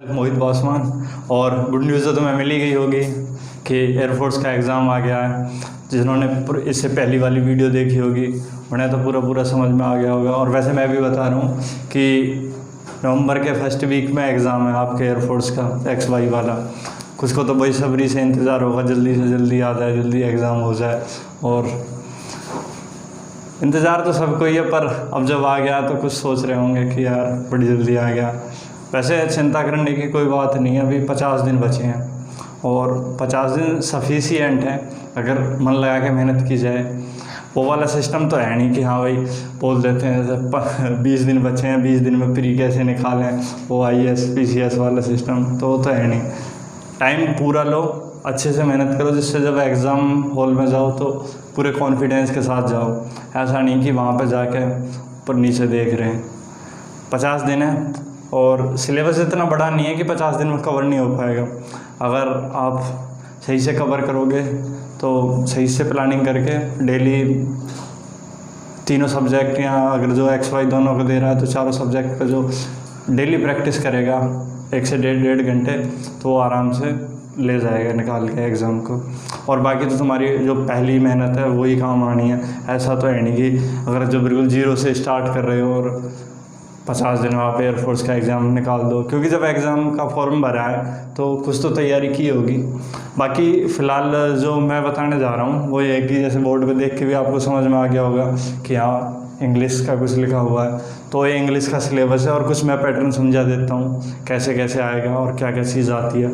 मोहित बॉसमान। और good news तो तुम्हें मिल ही गई होगी कि एयरफोर्स का एग्ज़ाम आ गया है। जिन्होंने इससे पहली वाली वीडियो देखी होगी उन्हें तो पूरा समझ में आ गया होगा। और वैसे मैं भी बता रहा हूँ कि नवंबर के फर्स्ट वीक में एग्ज़ाम है आपके एयरफोर्स का XY वाला। कुछ को तो बेसब्री से इंतज़ार होगा जल्दी से जल्दी आ जाए, जल्दी एग्ज़ाम हो जाए। और इंतज़ार तो सबको ही है, पर अब जब आ गया तो कुछ सोच रहे होंगे कि यार बड़ी जल्दी आ गया। वैसे चिंता करने की कोई बात नहीं है, अभी 50 दिन बचे हैं और 50 दिन सफिशिएंट है अगर मन लगा के मेहनत की जाए। वो वाला सिस्टम तो है नहीं कि हाँ भाई बोल देते हैं 20 दिन बचे हैं, 20 दिन में प्री कैसे निकालें, वो IAS PCS वाला सिस्टम तो है नहीं। टाइम पूरा लो, अच्छे से मेहनत करो, जिससे जब एग्ज़ाम हॉल में जाओ तो पूरे कॉन्फिडेंस के साथ जाओ। ऐसा नहीं कि वहाँ पे जाके ऊपर नीचे देख रहे हैं। 50 दिन है और सिलेबस इतना बड़ा नहीं है कि 50 दिन में कवर नहीं हो पाएगा। अगर आप सही से कवर करोगे तो सही से प्लानिंग करके डेली तीनों सब्जेक्ट या अगर जो XY दोनों को दे रहा है तो चारों सब्जेक्ट का जो डेली प्रैक्टिस करेगा 1 से 1.5 घंटे तो वो आराम से ले जाएगा निकाल के एग्ज़ाम को। और बाकी तो तुम्हारी जो पहली मेहनत है वही काम आनी है। ऐसा तो है नहीं कि अगर जो बिल्कुल ज़ीरो से स्टार्ट कर रहे हो और 50 दिन में आप एयरफोर्स का एग्ज़ाम निकाल दो, क्योंकि जब एग्ज़ाम का फॉर्म भरा है तो कुछ तो तैयारी की होगी। बाकी फ़िलहाल जो मैं बताने जा रहा हूँ वो ये है कि जैसे बोर्ड पे देख के भी आपको समझ में आ गया होगा कि हाँ इंग्लिश का कुछ लिखा हुआ है, तो ये इंग्लिश का सिलेबस है। और कुछ मैं पैटर्न समझा देता हूँ कैसे कैसे आएगा और क्या क्या चीज़ आती है,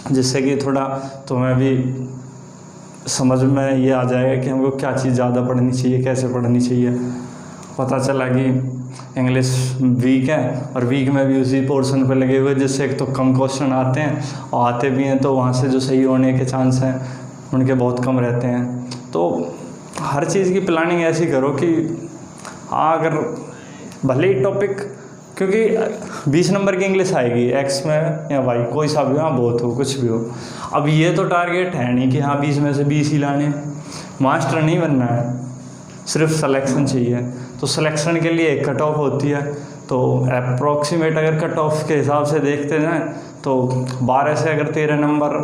जिससे कि थोड़ा तुम्हें भी समझ में ये आ जाएगा कि हमको क्या चीज़ ज़्यादा पढ़नी चाहिए, कैसे पढ़नी चाहिए। पता चला कि इंग्लिश वीक है और वीक में भी उसी पोर्शन पे लगे हुए, जिससे एक तो कम क्वेश्चन आते हैं और आते भी हैं तो वहाँ से जो सही होने के चांस हैं उनके बहुत कम रहते हैं। तो हर चीज़ की प्लानिंग ऐसी करो कि हाँ अगर भले ही टॉपिक, क्योंकि 20 नंबर की इंग्लिश आएगी X में या Y कोई सा भी, हाँ बहुत हो कुछ भी हो। अब ये तो टारगेट है नहीं कि हाँ 20 में से 20 ही लाने, मास्टर नहीं बनना है, सिर्फ सिलेक्शन चाहिए। तो सिलेक्शन के लिए एक कट ऑफ होती है, तो अप्रॉक्सीमेट अगर कट ऑफ के हिसाब से देखते जाएँ तो 12 से अगर 13 नंबर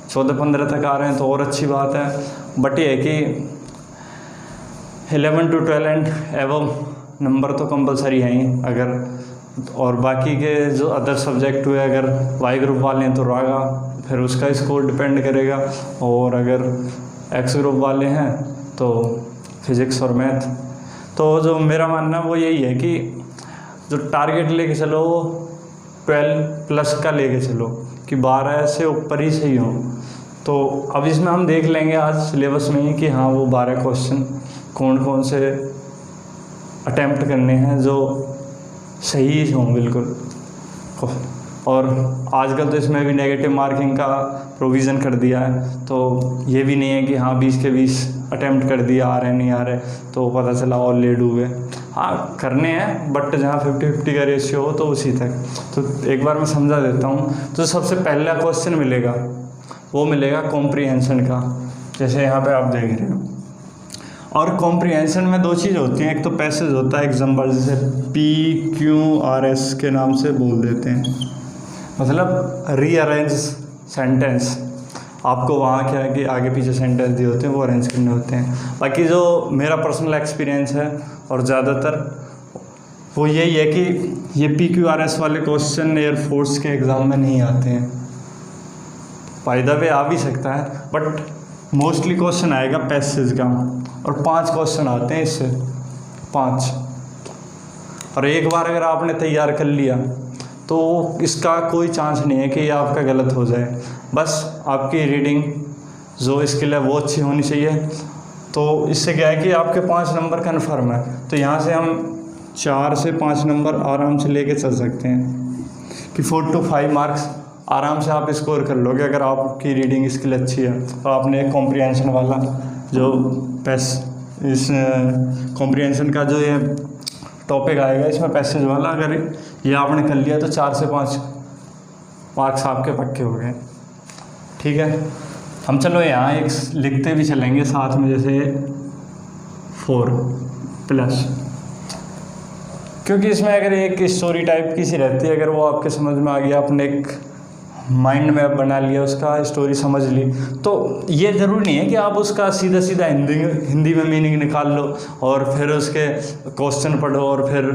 14-15 तक आ रहे हैं तो और अच्छी बात है। बट ये है कि 11 to 12 एंड एवं नंबर तो कंपलसरी हैं ही अगर। और बाकी के जो अदर सब्जेक्ट हुए अगर Y ग्रुप वाले हैं तो रागा, फिर उसका स्कोर डिपेंड करेगा। और अगर X ग्रुप वाले हैं तो फिज़िक्स और मैथ। तो जो मेरा मानना वो यही है कि जो टारगेट लेके चलो 12+ का लेके चलो कि 12 से ऊपर ही सही हो। तो अब इसमें हम देख लेंगे आज सिलेबस में ही कि हाँ वो 12 क्वेश्चन कौन कौन से अटेम्प्ट करने हैं जो सही हों बिल्कुल। और आजकल तो इसमें भी नेगेटिव मार्किंग का प्रोविज़न कर दिया है, तो ये भी नहीं है कि हाँ 20 के 20 अटेम्प्ट कर दिया, आ रहे नहीं आ रहे तो पता चला और ले डूबे। हाँ करने हैं बट जहाँ 50-50 का रेशियो हो तो उसी तक। तो एक बार मैं समझा देता हूँ। तो सबसे पहला क्वेश्चन मिलेगा वो मिलेगा कॉम्प्रीहेंशन का, जैसे यहाँ पे आप देख रहे हो। और कॉम्प्रीहेंशन में 2 चीज़ होती हैं, एक तो पैसेज होता है एग्जाम्पल, जैसे PQRS के नाम से बोल देते हैं, मतलब रीअरेंज सेंटेंस। आपको वहाँ क्या है कि आगे पीछे सेंटेंस दिए होते हैं वो अरेंज करने होते हैं। बाकी जो मेरा पर्सनल एक्सपीरियंस है और ज़्यादातर वो यही है कि ये PQRS वाले क्वेश्चन एयरफोर्स के एग्ज़ाम में नहीं आते हैं। फ़ायदा भी आ भी सकता है बट मोस्टली क्वेश्चन आएगा पैसेज का, और 5 क्वेश्चन आते हैं इससे, 5। और एक बार अगर आपने तैयार कर लिया तो इसका कोई चांस नहीं है कि ये आपका गलत हो जाए। बस आपकी रीडिंग जो स्किल है वो अच्छी होनी चाहिए। तो इससे क्या है कि आपके 5 नंबर कन्फर्म है। तो यहाँ से हम 4 से 5 नंबर आराम से लेके चल सकते हैं कि 4 to 5 मार्क्स आराम से आप स्कोर कर लोगे अगर आपकी रीडिंग स्किल अच्छी है। तो आपने कॉम्प्रीहेंशन वाला जो इस कॉम्प्रीहेंशन का जो ये टॉपिक आएगा इसमें पैसेज वाला, अगर ये आपने कर लिया तो 4 से 5 मार्क्स आपके पक्के हो गए। ठीक है, हम चलो यहाँ एक लिखते भी चलेंगे साथ में, जैसे 4+। क्योंकि इसमें अगर एक स्टोरी टाइप की सी रहती है, अगर वो आपके समझ में आ गया, आपने एक माइंड में बना लिया, उसका स्टोरी समझ ली, तो ये ज़रूरी नहीं है कि आप उसका सीधा सीधा हिंदी में मीनिंग निकाल लो और फिर उसके क्वेश्चन पढ़ो और फिर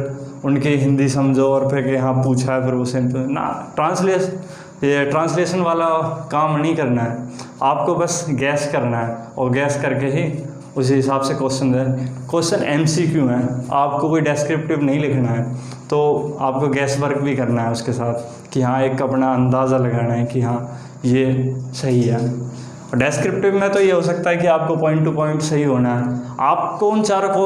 उनकी हिंदी समझो और फिर कि हाँ पूछा है फिर उसे ना। ट्रांसलेशन वाला काम नहीं करना है, आपको बस गैस करना है और गैस करके ही उसी हिसाब से क्वेश्चन MCQ है, आपको कोई डेस्क्रिप्टिव नहीं लिखना है, तो आपको गैस वर्क भी करना है उसके साथ कि हाँ एक अपना अंदाज़ा लगाना है कि हाँ ये सही है। और डेस्क्रिप्टिव में तो ये हो सकता है कि आपको पॉइंट टू पॉइंट सही होना है, आपको उन चारों को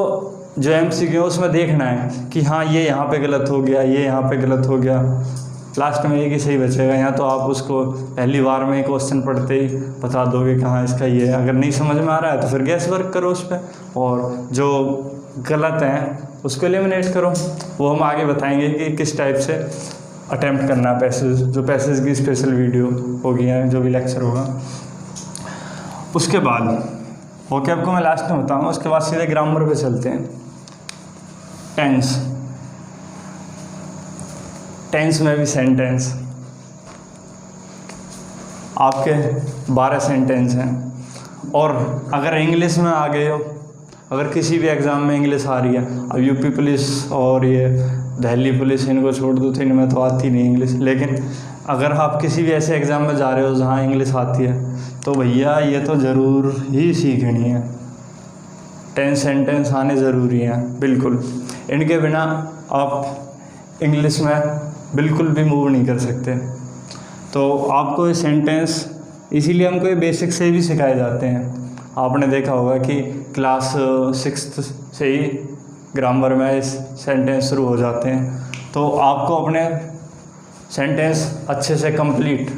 जो MCQ है उसमें देखना है कि हाँ ये यहाँ पे गलत हो गया, ये यहाँ पे गलत हो गया, लास्ट में एक ही सही बचेगा। यहाँ तो आप उसको पहली बार में क्वेश्चन पढ़ते ही बता दोगे कि हाँ इसका ये है। अगर नहीं समझ में आ रहा है तो फिर गैस वर्क करो उस पर, और जो गलत हैं उसको एलिमिनेट करो। वो हम आगे बताएंगे कि किस टाइप से अटेम्प्ट करना है पैसेज, जो पैसेज की स्पेशल वीडियो होगी या जो भी लेक्चर होगा। उसके बाद वोकैब को मैं लास्ट में बताऊँगा, उसके बाद सीधे ग्रामर पे चलते हैं। टेंस में भी सेंटेंस, आपके 12 सेंटेंस हैं। और अगर इंग्लिश में आ गए हो, अगर किसी भी एग्ज़ाम में इंग्लिश आ रही है, अब यूपी पुलिस और ये दिल्ली पुलिस इनको छोड़ दो तो इनमें तो आती नहीं इंग्लिश, लेकिन अगर आप किसी भी ऐसे एग्ज़ाम में जा रहे हो जहाँ इंग्लिश आती है तो भैया ये तो ज़रूर ही सीखनी है। 10 सेंटेंस आने ज़रूरी हैं बिल्कुल, इनके बिना आप इंग्लिश में बिल्कुल भी मूव नहीं कर सकते। तो आपको ये सेंटेंस इसीलिए हमको ये बेसिक से भी सिखाए जाते हैं। आपने देखा होगा कि क्लास 6th से ही ग्रामर में इस सेंटेंस शुरू हो जाते हैं, तो आपको अपने सेंटेंस अच्छे से कंप्लीट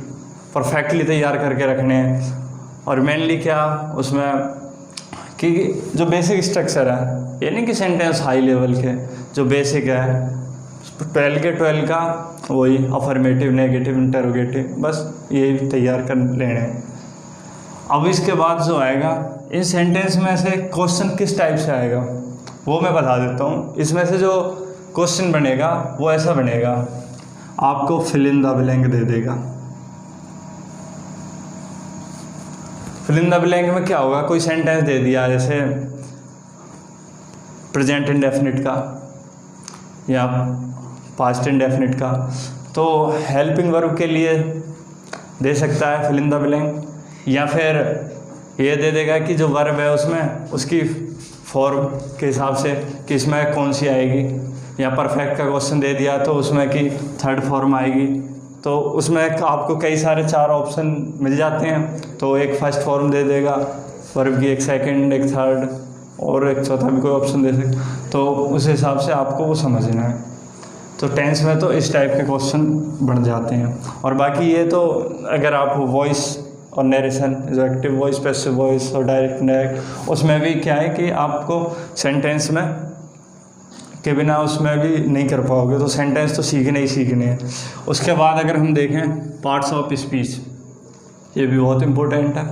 परफेक्टली तैयार करके रखने हैं। और मेनली क्या उसमें कि जो बेसिक स्ट्रक्चर है, ये नहीं कि सेंटेंस हाई लेवल के, जो बेसिक है 12 का वही अफर्मेटिव, नेगेटिव, इंटरोगेटिव, बस ये तैयार कर लेने हैं। अब इसके बाद जो आएगा, इन सेंटेंस में से क्वेश्चन किस टाइप से आएगा वो मैं बता देता हूँ। इसमें से जो क्वेश्चन बनेगा वो ऐसा बनेगा, आपको फिल इन द ब्लैंक दे देगा। फिल इन द ब्लैंक में क्या होगा, कोई सेंटेंस दे दिया जैसे प्रेजेंट इंडेफिनिट का या पास्ट इंडेफिनिट का, तो हेल्पिंग वर्ब के लिए दे सकता है फिल इन द ब्लैंक, या फिर ये दे देगा कि जो वर्ब है उसमें उसकी फॉर्म के हिसाब से कि इसमें कौन सी आएगी, या परफेक्ट का क्वेश्चन दे दिया तो उसमें कि थर्ड फॉर्म आएगी, तो उसमें आपको कई सारे 4 ऑप्शन मिल जाते हैं। तो एक फर्स्ट फॉर्म दे देगा वर्ब की, एक सेकंड, एक थर्ड और एक चौथा भी कोई ऑप्शन दे सकते, तो उस हिसाब से आपको वो समझना है। तो टेंस में तो इस टाइप के क्वेश्चन बन जाते हैं। और बाकी ये तो अगर आप वॉइस और नरेशन, जो एक्टिव वॉइस, पैसिव वॉइस और डायरेक्ट इनडायरेक्ट, उसमें भी क्या है कि आपको सेंटेंस में के बिना उसमें भी नहीं कर पाओगे, तो सेंटेंस तो सीखने ही सीखने हैं। उसके बाद अगर हम देखें पार्ट्स ऑफ स्पीच, ये भी बहुत इंपॉर्टेंट है।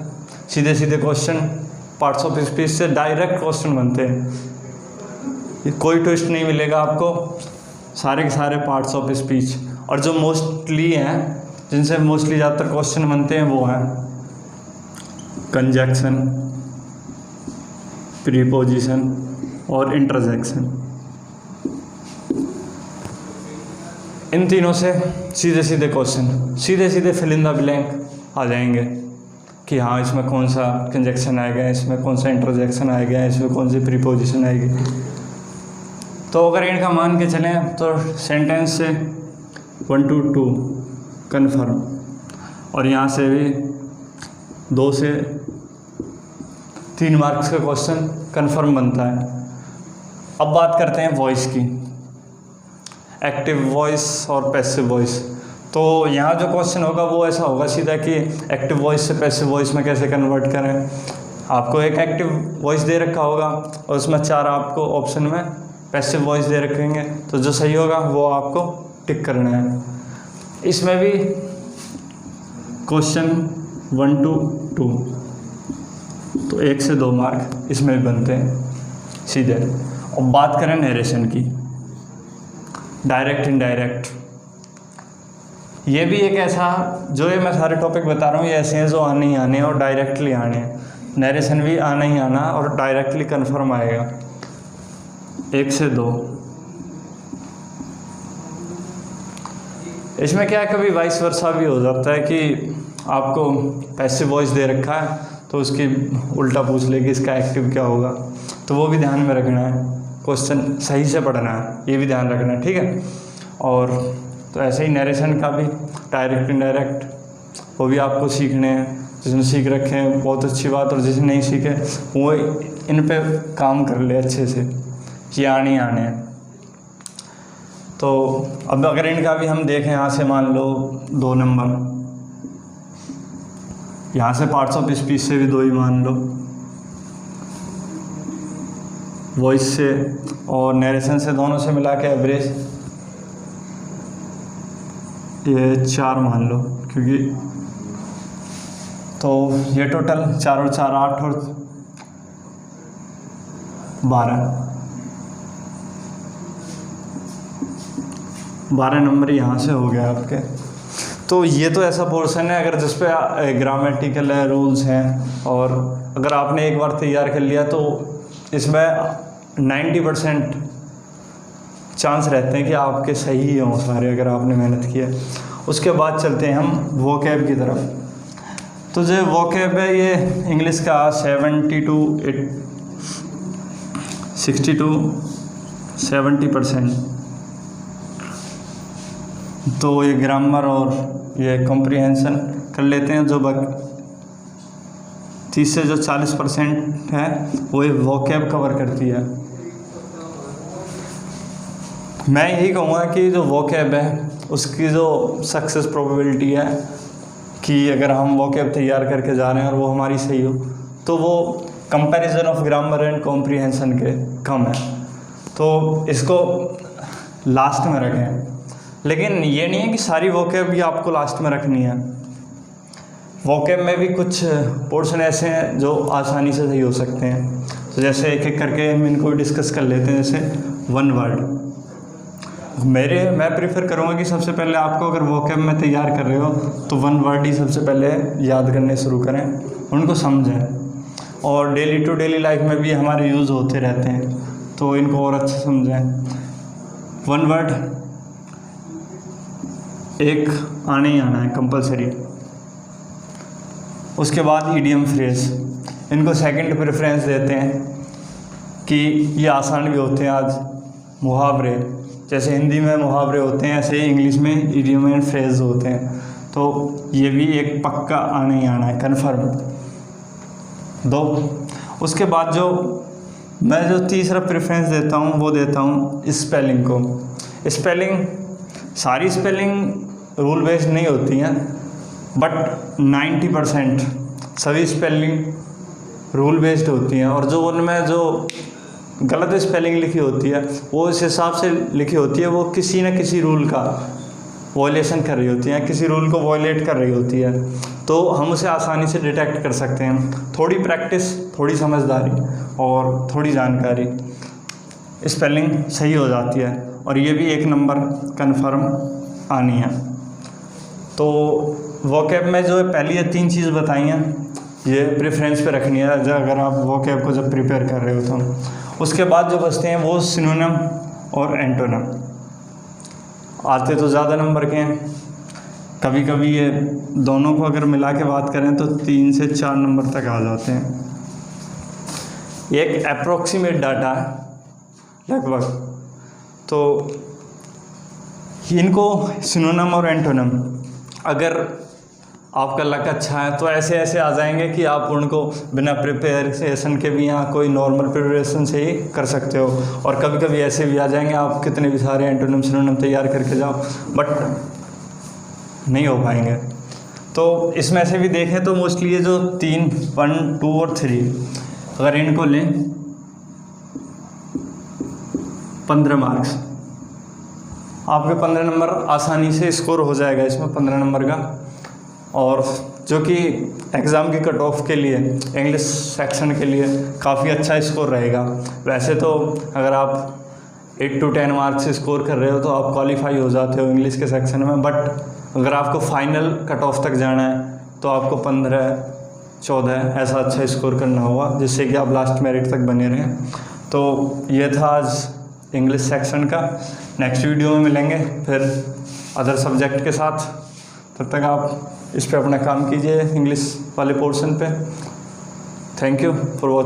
सीधे सीधे क्वेश्चन पार्ट्स ऑफ स्पीच से डायरेक्ट क्वेश्चन बनते हैं, कोई ट्विस्ट नहीं मिलेगा आपको, सारे के सारे पार्ट्स ऑफ स्पीच। और जो मोस्टली हैं, जिनसे मोस्टली ज़्यादातर क्वेश्चन बनते हैं, वो हैं कंजक्शन, प्रीपोजिशन और इंटरजेक्शन। इन तीनों से सीधे सीधे क्वेश्चन, सीधे सीधे फिल इन द ब्लैंक आ जाएंगे कि हाँ इसमें कौन सा कंजक्शन आएगा, इसमें कौन सा इंटरजेक्शन आएगा, इसमें कौन सी प्रीपोजिशन आएगी। तो अगर इनका मान के चलें तो सेंटेंस से 1 to 2 कन्फर्म, और यहाँ से भी 2 से 3 मार्क्स का क्वेश्चन कन्फर्म बनता है। अब बात करते हैं वॉइस की, एक्टिव वॉइस और पैसिव वॉइस। तो यहाँ जो क्वेश्चन होगा वो ऐसा होगा सीधा कि एक्टिव वॉइस से पैसिव वॉइस में कैसे कन्वर्ट करें। आपको एक एक्टिव वॉइस दे रखा होगा और उसमें 4 आपको ऑप्शन में पैसिव वॉइस दे रखेंगे, तो जो सही होगा वो आपको टिक करना है। इसमें भी क्वेश्चन 1 to 2, तो 1 से 2 मार्क इसमें भी बनते हैं सीधे। और बात करें नरेशन की, डायरेक्ट इनडायरेक्ट, ये भी एक ऐसा, जो ये मैं सारे टॉपिक बता रहा हूँ ये ऐसे हैं जो आने ही आने हैं और डायरेक्टली आने हैं। नरेशन भी आना ही आना और डायरेक्टली कन्फर्म आएगा, 1 से 2। इसमें क्या है, कभी वाइस वर्सा भी हो जाता है कि आपको पैसिव वॉइस दे रखा है तो उसकी उल्टा पूछ ले कि इसका एक्टिव क्या होगा, तो वो भी ध्यान में रखना है, क्वेश्चन सही से पढ़ना है, ये भी ध्यान रखना है, ठीक है। और तो ऐसे ही नरेशन का भी डायरेक्ट इनडायरेक्ट, वो भी आपको सीखने हैं। जिसने सीख रखे हैं बहुत अच्छी बात, और जिसने नहीं सीखे वो इन पे काम कर ले अच्छे से, ये आने ही आने हैं। तो अब अगर इनका भी हम देखें, यहाँ से मान लो 2 नंबर, यहाँ से पार्ट्स ऑफ स्पीच से भी 2 ही मान लो, वॉइस से और नरेशन से, दोनों से मिला के एवरेज ये 4 मान लो, क्योंकि तो ये टोटल 4 और 4 8 और 12 नंबर यहाँ से हो गया आपके। तो ये तो ऐसा पोर्शन है अगर जिस पे ग्रामेटिकल है, रूल्स हैं, और अगर आपने एक बार तैयार कर लिया तो इसमें 90% चांस रहते हैं कि आपके सही हों सारे, अगर आपने मेहनत किया। उसके बाद चलते हैं हम वोकैब की तरफ। तो जो वोकैब है ये इंग्लिश का 60-70%। तो ये ग्रामर और ये कॉम्प्रिहेंशन कर लेते हैं। जो 30 से जो 40% है वो ये वोकैब कवर करती है। मैं यही कहूँगा कि जो वोकैब है उसकी जो सक्सेस प्रोबेबिलिटी है कि अगर हम वोकैब तैयार करके जा रहे हैं और वो हमारी सही हो तो वो comparison of grammar and comprehension के कम है, तो इसको लास्ट में रखें। लेकिन ये नहीं है कि सारी वोकैब भी आपको लास्ट में रखनी है। वोकैब में भी कुछ पोर्शन ऐसे हैं जो आसानी से सही हो सकते हैं। तो जैसे एक एक करके हम इनको डिस्कस कर लेते हैं। जैसे 1 वर्ड, मैं प्रेफर करूँगा कि सबसे पहले आपको अगर वोकैब में तैयार कर रहे हो तो 1 वर्ड ही सबसे पहले याद करने शुरू करें, उनको समझें, और डेली टू डेली लाइफ में भी हमारे यूज़ होते रहते हैं तो इनको और अच्छे समझें। 1 वर्ड एक आने ही आना है कंपलसरी। उसके बाद ईडियम फ्रेज, इनको सेकंड प्रेफरेंस देते हैं कि ये आसान भी होते हैं। आज मुहावरे, जैसे हिंदी में मुहावरे होते हैं ऐसे ही इंग्लिश में ईडियम एंड फ्रेज होते हैं, तो ये भी एक पक्का आने ही आना है, कन्फर्म। 2, उसके बाद जो मैं जो तीसरा प्रेफरेंस देता हूँ वो देता हूँ स्पेलिंग को। स्पेलिंग, सारी स्पेलिंग रूल बेस्ड नहीं होती हैं, बट 90% सभी स्पेलिंग रूल बेस्ड होती हैं, और जो उनमें जो गलत स्पेलिंग लिखी होती है वो इस हिसाब से लिखी होती है वो किसी न किसी रूल का वॉयलेशन कर रही होती है, किसी रूल को वॉयलेट कर रही होती है, तो हम उसे आसानी से डिटेक्ट कर सकते हैं। थोड़ी प्रैक्टिस, थोड़ी समझदारी और थोड़ी जानकारी, स्पेलिंग सही हो जाती है, और ये भी 1 नंबर कन्फर्म आनी है। तो वोकैब में जो पहली या 3 चीज़ बताई हैं ये प्रेफरेंस पे रखनी है अगर आप वोकैब को जब प्रिपेयर कर रहे हो तो। उसके बाद जो बचते हैं वो सिनोनिम और एंटोनिम। आते तो ज़्यादा नंबर के हैं, कभी कभी ये दोनों को अगर मिला के बात करें तो 3 से 4 नंबर तक आ जाते हैं। एक अप्रोक्सीमेट डाटा है लगभग, तो इनको सिनोनिम और एंटोनिम अगर आपका लक अच्छा है तो ऐसे ऐसे आ जाएंगे कि आप उनको बिना प्रिपरेशन के भी यहाँ कोई नॉर्मल प्रिपरेशन से ही कर सकते हो, और कभी कभी ऐसे भी आ जाएंगे आप कितने भी सारे एंटोनिम सिनोनिम तैयार करके जाओ बट नहीं हो पाएंगे। तो इसमें से भी देखें तो मोस्टली ये जो 3, 1, 2 और 3 अगर इनको लें 15 मार्क्स, आपके 15 नंबर आसानी से स्कोर हो जाएगा इसमें 15 नंबर का। और जो कि एग्ज़ाम की कट ऑफ के लिए इंग्लिश सेक्शन के लिए काफ़ी अच्छा स्कोर रहेगा। वैसे तो अगर आप 8 to 10 मार्क्स स्कोर कर रहे हो तो आप क्वालिफाई हो जाते हो इंग्लिश के सेक्शन में। बट अगर आपको फाइनल कट ऑफ तक जाना है तो आपको 15-14 ऐसा अच्छा स्कोर करना होगा, जिससे कि आप लास्ट मेरिट तक बने रहें। तो ये था आज इंग्लिश सेक्शन का। नेक्स्ट वीडियो में मिलेंगे फिर अदर सब्जेक्ट के साथ। तब तक आप इस पे अपना काम कीजिए इंग्लिश वाले पोर्शन पे। Thank you for watching.